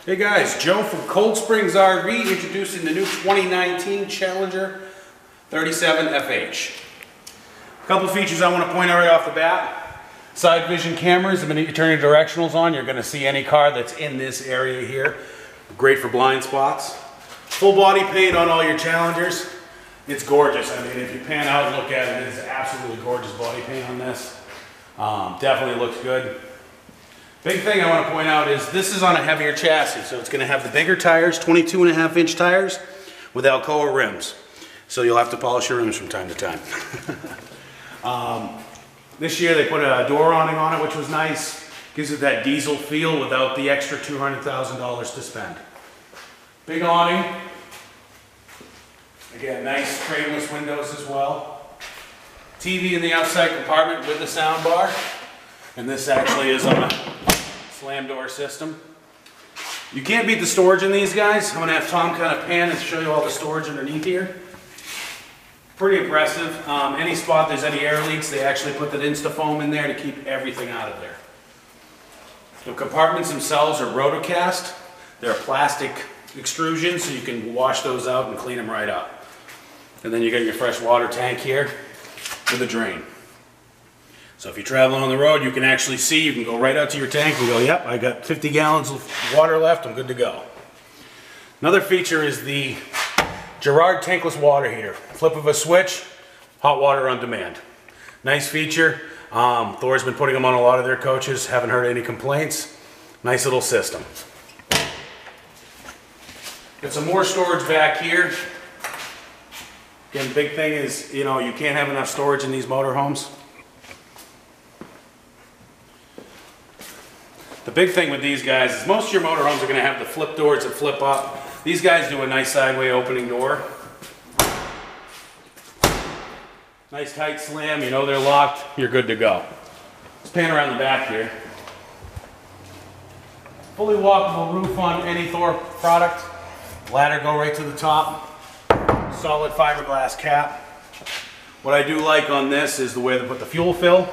Hey guys, Joe from Cold Springs RV introducing the new 2019 Challenger 37 FH. A couple features I want to point out right off the bat. Side vision cameras, the minute you turn your directionals on, you're going to see any car that's in this area here. Great for blind spots. Full body paint on all your Challengers. It's gorgeous. I mean, if you pan out and look at it, it's absolutely gorgeous body paint on this. Definitely looks good. Big thing I want to point out is this is on a heavier chassis, so it's going to have the bigger tires, 22.5-inch tires with Alcoa rims. So you'll have to polish your rims from time to time. This year they put a door awning on it, which was nice. Gives it that diesel feel without the extra $200,000 to spend. Big awning. Again, nice frameless windows as well. TV in the outside compartment with the sound bar. And this actually is on a slam door system. You can't beat the storage in these guys. I'm going to have Tom kind of pan and show you all the storage underneath here. Pretty impressive. Any spot there's any air leaks, they actually put that Instafoam in there to keep everything out of there. The compartments themselves are rotocast. They're plastic extrusion, so you can wash those out and clean them right up. And then you got your fresh water tank here with a drain. So if you're traveling on the road, you can actually see, you can go right out to your tank and go, yep, I got 50 gallons of water left, I'm good to go. Another feature is the Girard tankless water heater. Flip of a switch, hot water on demand. Nice feature. Thor's been putting them on a lot of their coaches, haven't heard any complaints. Nice little system. Got some more storage back here. Again, the big thing is, you know, you can't have enough storage in these motorhomes. The big thing with these guys is most of your motorhomes are going to have the flip doors that flip up. These guys do a nice sideway opening door. Nice tight slam, you know they're locked, you're good to go. Let's pan around the back here. Fully walkable roof on any Thor product. Ladder go right to the top. Solid fiberglass cap. What I do like on this is the way they put the fuel fill.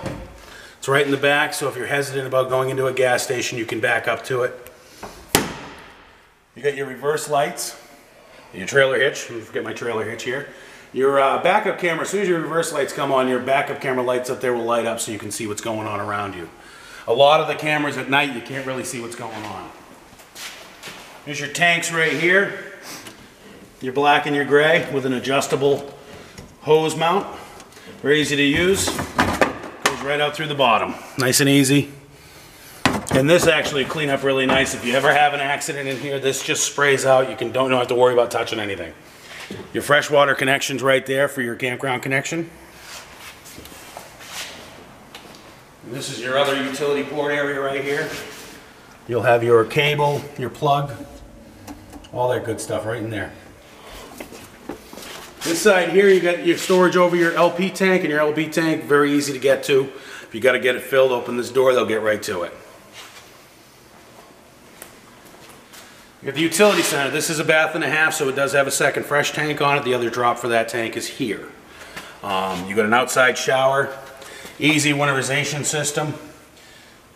It's right in the back, so if you're hesitant about going into a gas station, you can back up to it. You got your reverse lights, your trailer hitch. Let me forget my trailer hitch here. Your backup camera, as soon as your reverse lights come on, your backup camera lights up there will light up so you can see what's going on around you. A lot of the cameras at night, you can't really see what's going on. Here's your tanks right here. Your black and your gray with an adjustable hose mount. Very easy to use. Goes right out through the bottom. Nice and easy. And this actually clean up really nice. If you ever have an accident in here, this just sprays out. You don't have to worry about touching anything. Your freshwater connection's right there for your campground connection. And this is your other utility port area right here. You'll have your cable, your plug, all that good stuff right in there. This side here, you got your storage over your LP tank, and your LP tank, very easy to get to. If you got to get it filled, open this door, they'll get right to it. You got the utility center. This is a bath and a half, so it does have a second fresh tank on it. The other drop for that tank is here. You got an outside shower, easy winterization system.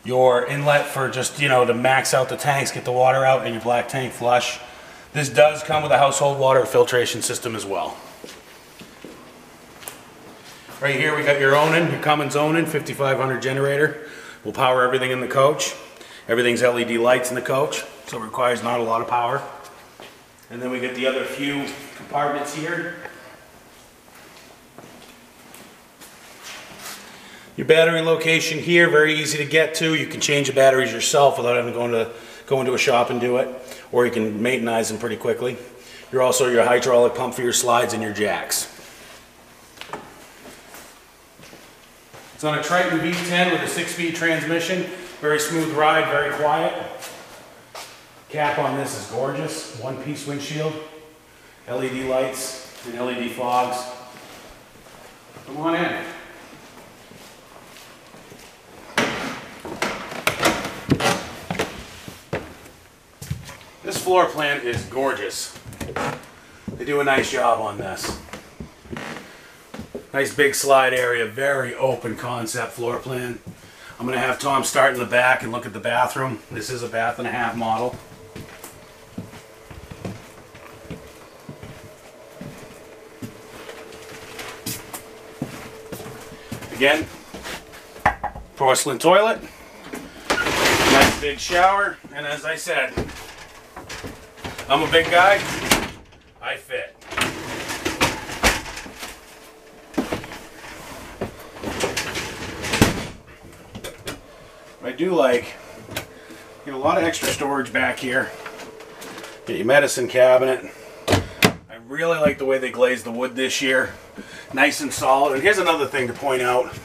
Your inlet for just, you know, to max out the tanks, get the water out, and your black tank flush. This does come with a household water filtration system as well. Right here we got your Onan, your Cummins Onan 5500 generator. Will power everything in the coach. Everything's LED lights in the coach, so it requires not a lot of power. And then we get the other few compartments here. Your battery location here, very easy to get to. You can change the batteries yourself without having to go into a shop and do it, or you can maintenance them pretty quickly. You're also your hydraulic pump for your slides and your jacks. It's on a Triton V10 with a 6-speed transmission. Very smooth ride, very quiet. Cap on this is gorgeous. One-piece windshield, LED lights, and LED fogs. Come on in. This floor plan is gorgeous. They do a nice job on this. Nice big slide area, very open concept floor plan. I'm going to have Tom start in the back and look at the bathroom. This is a bath and a half model. Again, porcelain toilet, nice big shower, and as I said, I'm a big guy, I fit. I do like, get a lot of extra storage back here. Get your medicine cabinet. I really like the way they glazed the wood this year. Nice and solid. And here's another thing to point out.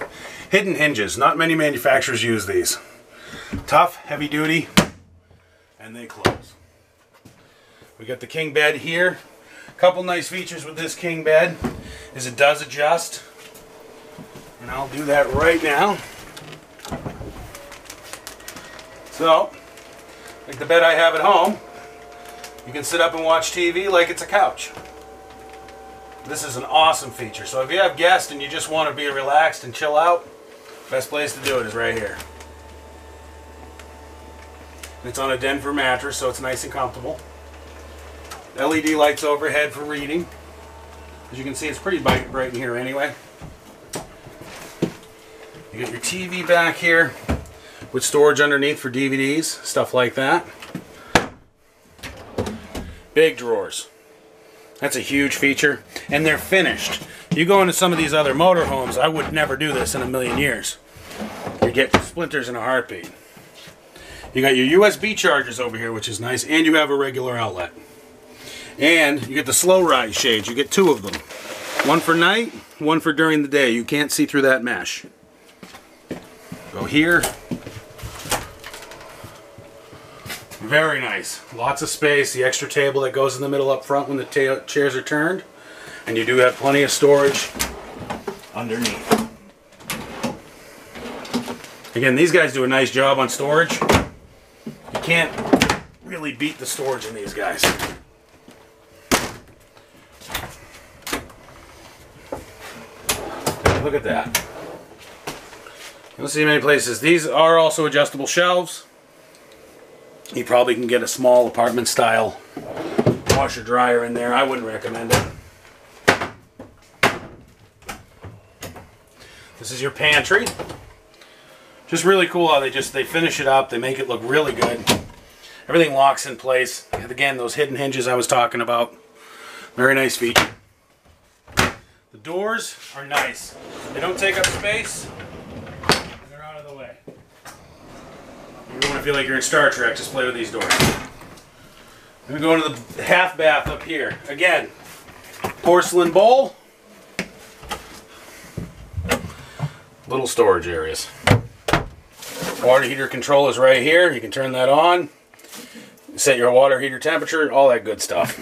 Hidden hinges. Not many manufacturers use these. Tough, heavy duty, and they close. We got the king bed here. A couple nice features with this king bed is it does adjust. And I'll do that right now. So, like the bed I have at home, you can sit up and watch TV like it's a couch. This is an awesome feature. So if you have guests and you just want to be relaxed and chill out, best place to do it is right here. It's on a Denver mattress, so it's nice and comfortable. LED lights overhead for reading. As you can see, it's pretty bright in here anyway. You got your TV back here with storage underneath for DVDs, stuff like that. Big drawers. That's a huge feature, and they're finished. You go into some of these other motorhomes, I would never do this in a million years. You get splinters in a heartbeat. You got your USB chargers over here, which is nice, and you have a regular outlet. And you get the slow rise shades. You get two of them. One for night, one for during the day. You can't see through that mesh. Go here. Very nice. Lots of space. The extra table that goes in the middle up front when the chairs are turned. And you do have plenty of storage underneath. Again, these guys do a nice job on storage. You can't really beat the storage in these guys. Look at that. You don't see many places. These are also adjustable shelves. You probably can get a small apartment style washer dryer in there. I wouldn't recommend it. This is your pantry. Just really cool how they finish it up. They make it look really good. Everything locks in place. And again, those hidden hinges I was talking about. Very nice feature. The doors are nice. They don't take up space. And they're out of the way. You don't want to feel like you're in Star Trek, just play with these doors. Then we go into the half bath up here. Again, porcelain bowl. Little storage areas. Water heater control is right here. You can turn that on. Set your water heater temperature, all that good stuff.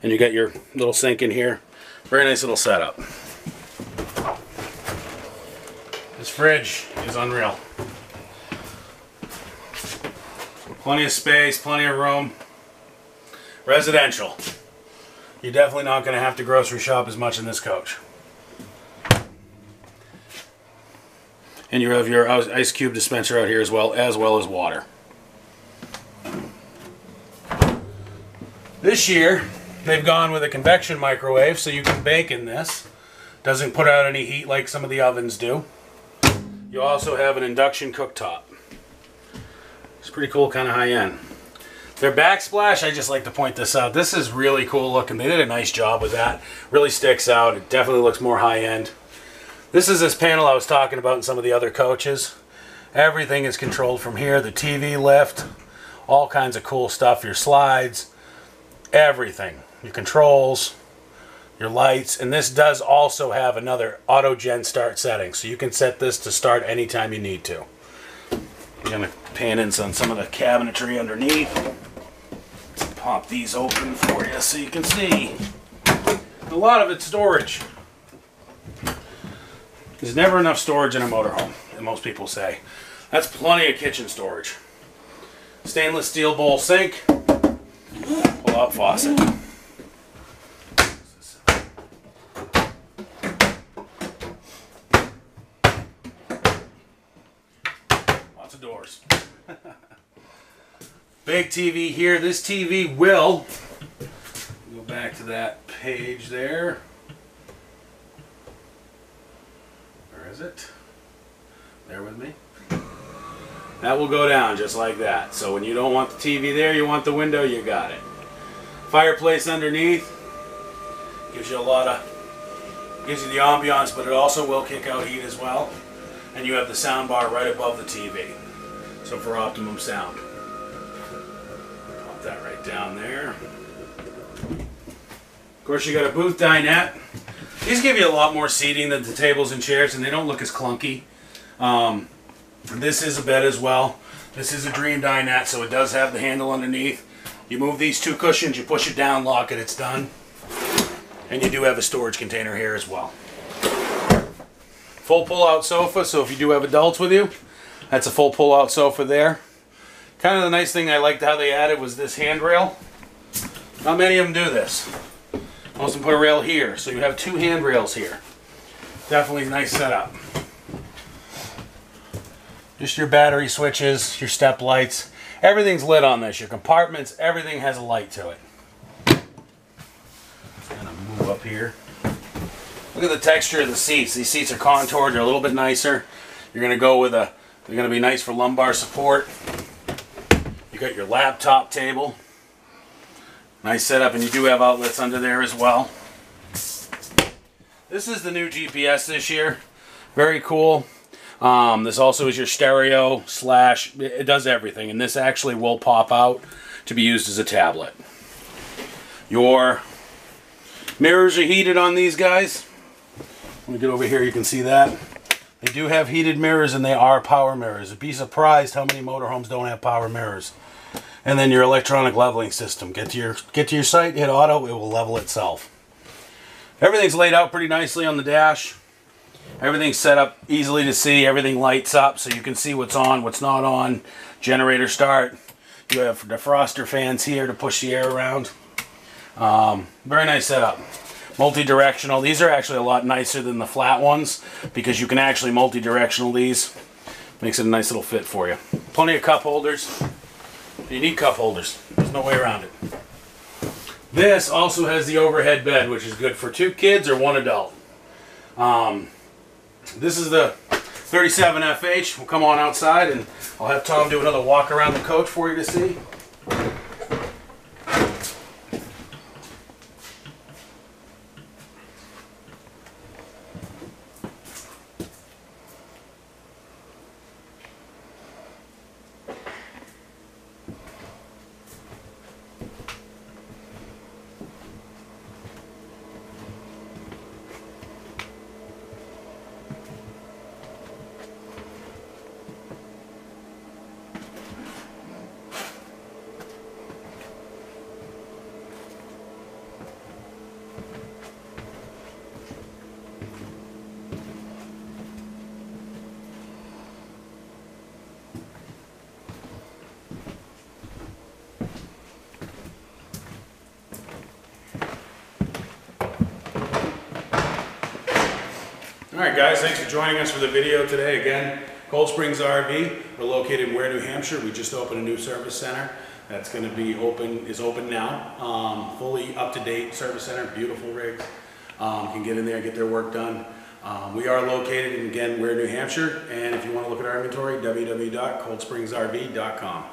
And you got your little sink in here. Very nice little setup. This fridge is unreal. Plenty of space, plenty of room. Residential. You're definitely not going to have to grocery shop as much in this coach. And you have your ice cube dispenser out here as well as water. This year, they've gone with a convection microwave, so you can bake in this. Doesn't put out any heat like some of the ovens do. You also have an induction cooktop. It's pretty cool, kind of high-end. Their backsplash, I just like to point this out. This is really cool looking. They did a nice job with that. Really sticks out. It definitely looks more high-end. This is this panel I was talking about in some of the other coaches. Everything is controlled from here. The TV lift, all kinds of cool stuff. Your slides, everything. Your controls, your lights. And this does also have another auto-gen start setting. So you can set this to start anytime you need to. I'm going to pan in on some of the cabinetry underneath. Pop these open for you so you can see. A lot of it's storage. There's never enough storage in a motorhome, as most people say. That's plenty of kitchen storage. Stainless steel bowl sink. Pull-out faucet. Lots of doors. Big TV here. This TV will go back to that page there. is it? Bear with me. That will go down just like that. So when you don't want the TV there, you want the window, you got it. Fireplace underneath. Gives you gives you the ambiance, but it also will kick out heat as well. And you have the sound bar right above the TV. So for optimum sound. Pop that right down there. Of course you got a booth dinette. These give you a lot more seating than the tables and chairs, and they don't look as clunky. This is a bed as well. This is a dream dinette, so it does have the handle underneath. You move these two cushions, you push it down, lock it, it's done. And you do have a storage container here as well. Full pull-out sofa, so if you do have adults with you, that's a full pull-out sofa there. Kind of the nice thing I liked how they added was this handrail. Not many of them do this. Most of them put a rail here, so you have two handrails here. Definitely a nice setup. Just your battery switches, your step lights. Everything's lit on this. Your compartments, everything has a light to it. Gonna move up here. Look at the texture of the seats. These seats are contoured. They're a little bit nicer. You're gonna go with they're gonna be nice for lumbar support. You got your laptop table. Nice setup, and you do have outlets under there as well. This is the new GPS this year. Very cool. This also is your stereo / it does everything, and this actually will pop out to be used as a tablet. Your mirrors are heated on these guys. Let me get over here, you can see that. They do have heated mirrors, and they are power mirrors. You'd be surprised how many motorhomes don't have power mirrors. And then your electronic leveling system. Get to your site, hit auto, it will level itself. Everything's laid out pretty nicely on the dash. Everything's set up easily to see. Everything lights up so you can see what's on, what's not on. Generator start. You have defroster fans here to push the air around. Very nice setup. Multi-directional. These are actually a lot nicer than the flat ones because you can actually multi-directional these. Makes it a nice little fit for you. Plenty of cup holders. You need cup holders. There's no way around it. This also has the overhead bed, which is good for 2 kids or 1 adult. This is the 37 FH. We'll come on outside and I'll have Tom do another walk around the coach for you to see. Alright guys, thanks for joining us for the video today. Again, Cold Springs RV. We're located in Ware, New Hampshire. We just opened a new service center that's going to be open now. Fully up-to-date service center, beautiful rigs. Can get in there and get their work done. We are located in, again, Ware, New Hampshire. And if you want to look at our inventory, www.coldspringsrv.com.